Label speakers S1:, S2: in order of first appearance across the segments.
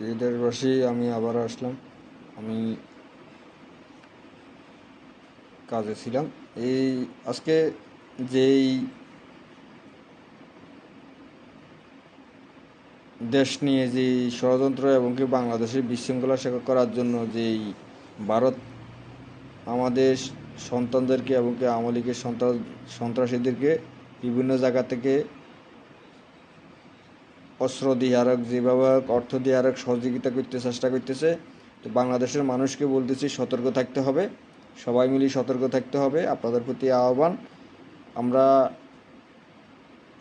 S1: এই দেশবাসী, আমি আবার আসলাম। আমি কাজে ছিলাম। এই আজকে যেই দেশ নিয়ে যেই ষড়যন্ত্র এবং কি বাংলাদেশের বিশৃঙ্খলা করার জন্য যেই ভারত আমাদের সন্তানদেরকে এবং কি আওয়ামী লীগের সন্ত্রাসীদেরকে বিভিন্ন জায়গা থেকে অস্ত্র দিয়ে আর যেভাবে অর্থ দিয়ে আর সহযোগিতা করতে চেষ্টা করতেছে। তো বাংলাদেশের মানুষকে বলতেছি সতর্ক থাকতে হবে, সবাই মিলে সতর্ক থাকতে হবে। আপনাদের প্রতি আহ্বান, আমরা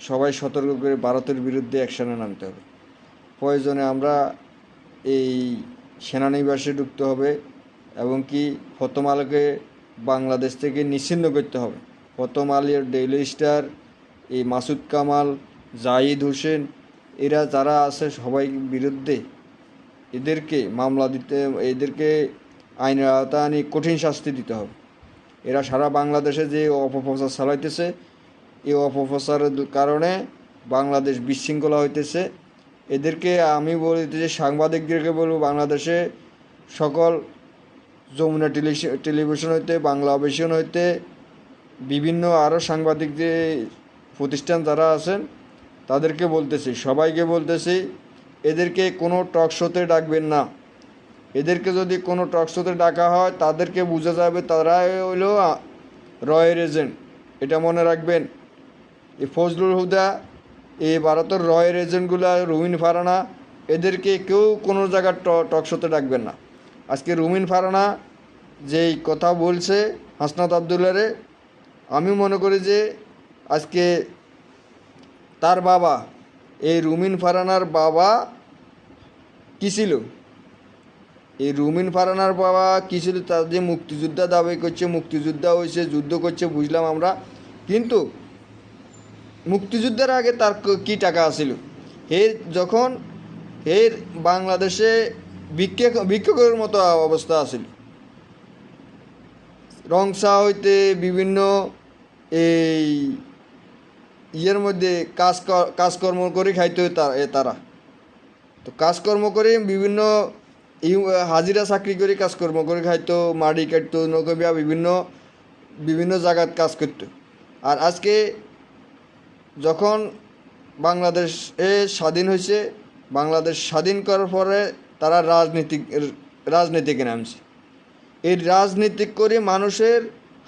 S1: সবাই সতর্ক করে ভারতের বিরুদ্ধে অ্যাকশনে নামতে হবে। প্রয়োজনে আমরা এই সেনানিবাসে ঢুকতে হবে এবং কি প্রথম আলোকে বাংলাদেশ থেকে নিশ্চিহ্ন করতে হবে। প্রথম আলোর ডেইলি স্টার, এই মাসুদ কামাল, জাহিদ হোসেন, এরা যারা আছে সবাই বিরুদ্ধে এদেরকে মামলা দিতে, এদেরকে আইনের আওতায় আনি কঠিন শাস্তি দিতে হবে। এরা সারা বাংলাদেশে যে অপপ্রচার চালাইতেছে, এই অপপ্রচারের কারণে বাংলাদেশ বিশৃঙ্খলা হইতেছে। এদেরকে আমি বলতেছি, সাংবাদিকদেরকে বলবো, বাংলাদেশে সকল যমুনা টেলিভিশন হইতে, বাংলা অভিশন হইতে, বিভিন্ন আরও সাংবাদিক যে প্রতিষ্ঠান যারা আছেন তাদেরকে বলতেছি, সবাইকে বলতেছি, এদেরকে কোনো টক শোতে ডাকবেন না। এদেরকে যদি কোনো টক শোতে ডাকা হয় তাদেরকে বোঝা যাবে তারা হইলো রয়ের এজেন্ট। এটা মনে রাখবেন। এই ফজলুল হুদা, এই ভারতের রয়ের এজেন্টগুলা, রুমিন ফারানা, এদেরকে কেউ কোনো জায়গার টক শোতে ডাকবেন না। আজকে রুমিন ফারানা যেই কথা বলছে হাসনাত আবদুল্লারে, আমি মনে করি যে আজকে তার বাবা, এই রুমিন ফারানার বাবা কী ছিল, এই রুমিন ফারানার বাবা কী ছিল, তার যে মুক্তিযোদ্ধা দাবি করছে, মুক্তিযোদ্ধা হয়েছে, যুদ্ধ করছে, বুঝলাম আমরা, কিন্তু মুক্তিযুদ্ধের আগে তার কী টাকা আছিল? এর যখন এর বাংলাদেশে ভিক্ষুকের মতো অবস্থা আছিল, রংসা হইতে বিভিন্ন এই ইয়ের মধ্যে কাজকর্ম করে খাইতে হয় তারা। তো কাজকর্ম করে বিভিন্ন হাজিরা চাকরি করে কাজকর্ম করে খাইতো, মাড়ি কাটতো, নৌকবিয়া, বিভিন্ন বিভিন্ন জায়গায় কাজ করতো। আর আজকে যখন বাংলাদেশ স্বাধীন হয়েছে, বাংলাদেশ স্বাধীন করার পরে তারা রাজনীতিকে নামছে। এই রাজনীতিক করে মানুষের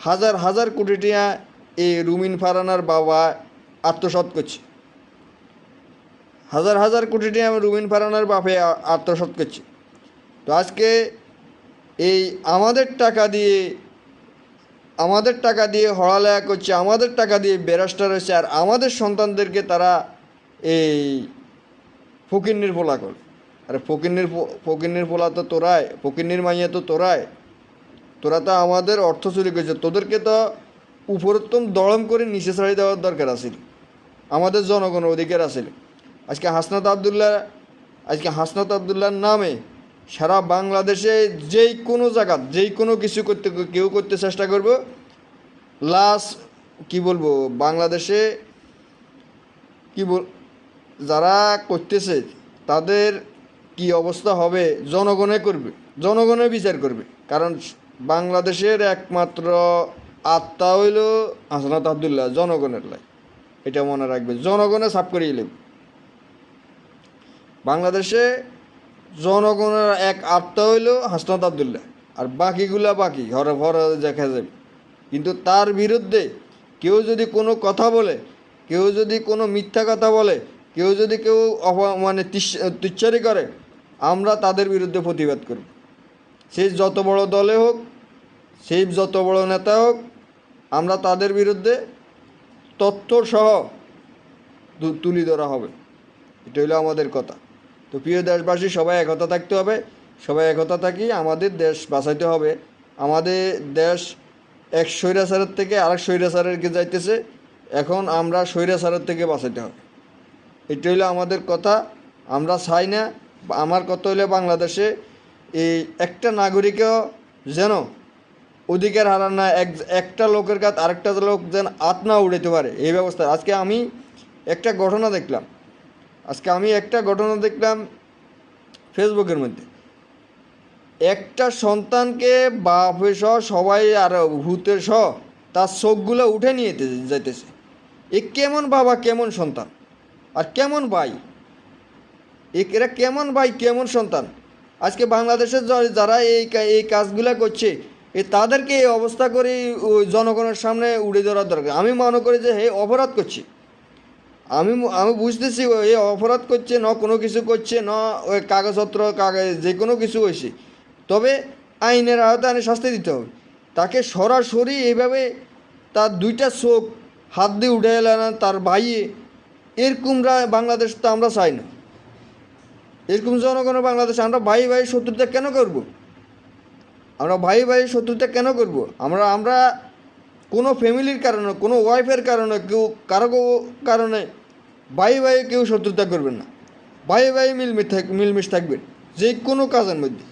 S1: হাজার হাজার কোটি টাকা এই রুমিন ফারানার বাবা আত্মসাৎ করছে। হাজার হাজার কোটি টাকা রুমিন ফারানার বাপে আত্মসাৎ করছে। তো আজকে এই আমাদের টাকা দিয়ে হড়ালেয়া করছে, আমাদের টাকা দিয়ে ব্যারিস্টার হয়েছে, আর আমাদের সন্তানদেরকে তারা এই ফকিন্নির পোলা করে। আরে ফকিন্নির পোলা তো তোরাই, ফকিন্নির মাইয়া তো তোরাই। তোরা তো আমাদের অর্থ চুরি করেছে, তোদেরকে তো উপরোত্তম দড়ম করে নিচে ছাড়িয়ে দেওয়ার দরকার আছিল। আমাদের জনগণের অধিকার আছিল। আজকে হাসনাত আবদুল্লাহর নামে সারা বাংলাদেশে যেই কোনো জায়গা যেই কোনো কিছু করতে চেষ্টা করব, কি বলবো, বাংলাদেশে যারা করতেছে তাদের কি অবস্থা হবে জনগণে বিচার করবে। কারণ বাংলাদেশের একমাত্র আত্মা হইল হাসনাত আবদুল্লাহ, জনগণের লাই। এটা মনে রাখবে, জনগণে সাফ করিয়ে নেবে। বাংলাদেশে জনগণের এক আত্মা হইল হাসনাত আবদুল্লাহ, আর বাকিগুলা বাকি ঘরে ঘরে দেখা যাবে। কিন্তু তার বিরুদ্ধে কেউ যদি কোনো কথা বলে, কেউ যদি কোনো মিথ্যা কথা বলে, কেউ তুচ্ছারি করে, আমরা তাদের বিরুদ্ধে প্রতিবাদ করব। সে যত বড় দলে হোক, সেই যত বড় নেতা হোক, আমরা তাদের বিরুদ্ধে তথ্যসহ তুলে ধরা হবে। এটা হলো আমাদের কথা। তো প্রিয় দেশবাসী, সবাই একতা থাকতে হবে। সবাই একতা থাকি, আমাদের দেশ বাঁচাইতে হবে। আমাদের দেশ এক স্বৈরাচারের থেকে আরেক স্বৈরাচারের দিকে যাইতেছে। এখন আমরা স্বৈরাচারের থেকে বাঁচাইতে হবে। এটা হইলো আমাদের কথা। আমরা চাই না, আমার কথা হইলে বাংলাদেশে এই একটা নাগরিকও যেন অধিকার হারান না, একটা লোকের কাছে আরেকটা লোক যেন হাত না উড়াইতে পারে, এই ব্যবস্থা। আজকে আমি একটা ঘটনা দেখলাম ফেসবুকের মধ্যে। একটা সন্তানকে বাপে সহ সবাই আর ভূতের সহ তার চোখগুলো উঠে নিয়ে যাইতেছে। এ কেমন বাবা, কেমন সন্তান, আর কেমন ভাই, এরা কেমন ভাই, কেমন সন্তান। আজকে বাংলাদেশের যারা এই কাজগুলো করছে, তাদেরকে এই অবস্থা করে ওই জনগণের সামনে উড়ে ধরার দরকার। আমি মনে করি যে হে অপরাধ করছে। আমি আমি বুঝতেছি এ অপরাধ করছে, না কোনো কিছু করছে, না ওই কাগজপত্র যে কোনো কিছু হয়েছে, তবে আইনের আওতায় আইনে শাস্তি দিতে হবে তাকে। সরাসরি এইভাবে তার দুইটা চোখ হাত দিয়ে উঠে এলে না তার ভাইয়ে, এরকমরা বাংলাদেশ তো আমরা চাই না। এরকম জনগণের বাংলাদেশে আমরা ভাই ভাই শত্রুতা কেন করব? আমরা ভাই ভাই শত্রুতা কেন করব? আমরা কোনো ফ্যামিলির কারণে, কোনো ওয়াইফের কারণে, কেউ কারো কারণে ভাই ভাই কেউ শত্রুতা করবেন না। ভাই ভাই মিলমিশ থাকবেন যে কোনো কাজের মধ্যে।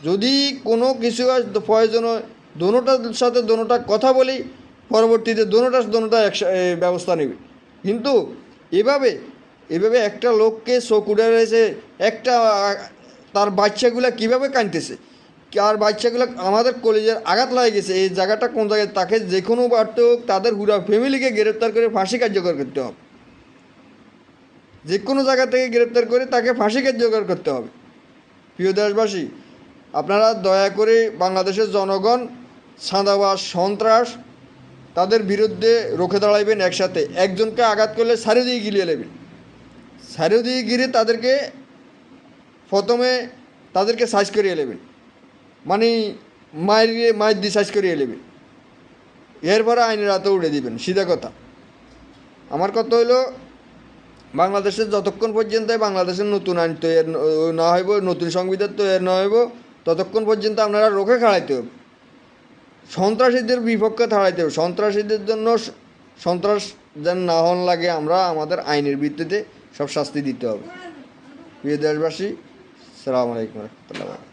S1: যদি কোনো কিছু প্রয়োজন হয়, দোনোটার সাথে দোনোটা কথা বলি, পরবর্তীতে দোনোটা ব্যবস্থা নেবে। কিন্তু এভাবে একটা লোককে চোখ উড়ে রয়েছে, একটা তার বাচ্চাগুলো কীভাবে কাঁদতেছে, আর বাচ্চাগুলো আমাদের কলেজের আঘাত লাগে গেছে। এই জায়গাটা কোন জায়গায়, তাকে যে কোনো বার্তা হোক তাদের পুরো ফ্যামিলিকে গ্রেপ্তার করে ফাঁসি কার্যকর করতে হবে। যে কোনো জায়গা থেকে গ্রেপ্তার করে তাকে ফাঁসি কার্যকর করতে হবে। প্রিয় দেশবাসী, আপনারা দয়া করে বাংলাদেশের জনগণ চাঁদাবাজ, সন্ত্রাস, তাদের বিরুদ্ধে রুখে দাঁড়াইবেন একসাথে। একজনকে আঘাত করলে সারি দিয়ে গিলিয়ে নেবেন, সারি দিয়ে গিরে তাদেরকে প্রথমে তাদেরকে সাইজ করিয়ে নেবেন, মানে মায়ের দিয়ে সাইজ করিয়ে নেবেন, এরপরে আইনের হাতে উড়ে দিবেন। সিধা কথা। আমার কথা হইল, বাংলাদেশের যতক্ষণ পর্যন্ত বাংলাদেশের নতুন আইন তৈরি না হইব, নতুন সংবিধান তৈরি না হইব, ততক্ষণ পর্যন্ত আপনারা রোখে খাড়াইতে হবে। সন্ত্রাসীদের বিপক্ষে দাঁড়াইতে হবে। সন্ত্রাসীদের জন্য সন্ত্রাস যেন না হন লাগে, আমরা আমাদের আইনের ভিত্তিতে সব শাস্তি দিতে হবে। প্রিয় দেশবাসী, আসসালামু আলাইকুম রহমতুল্লাহ।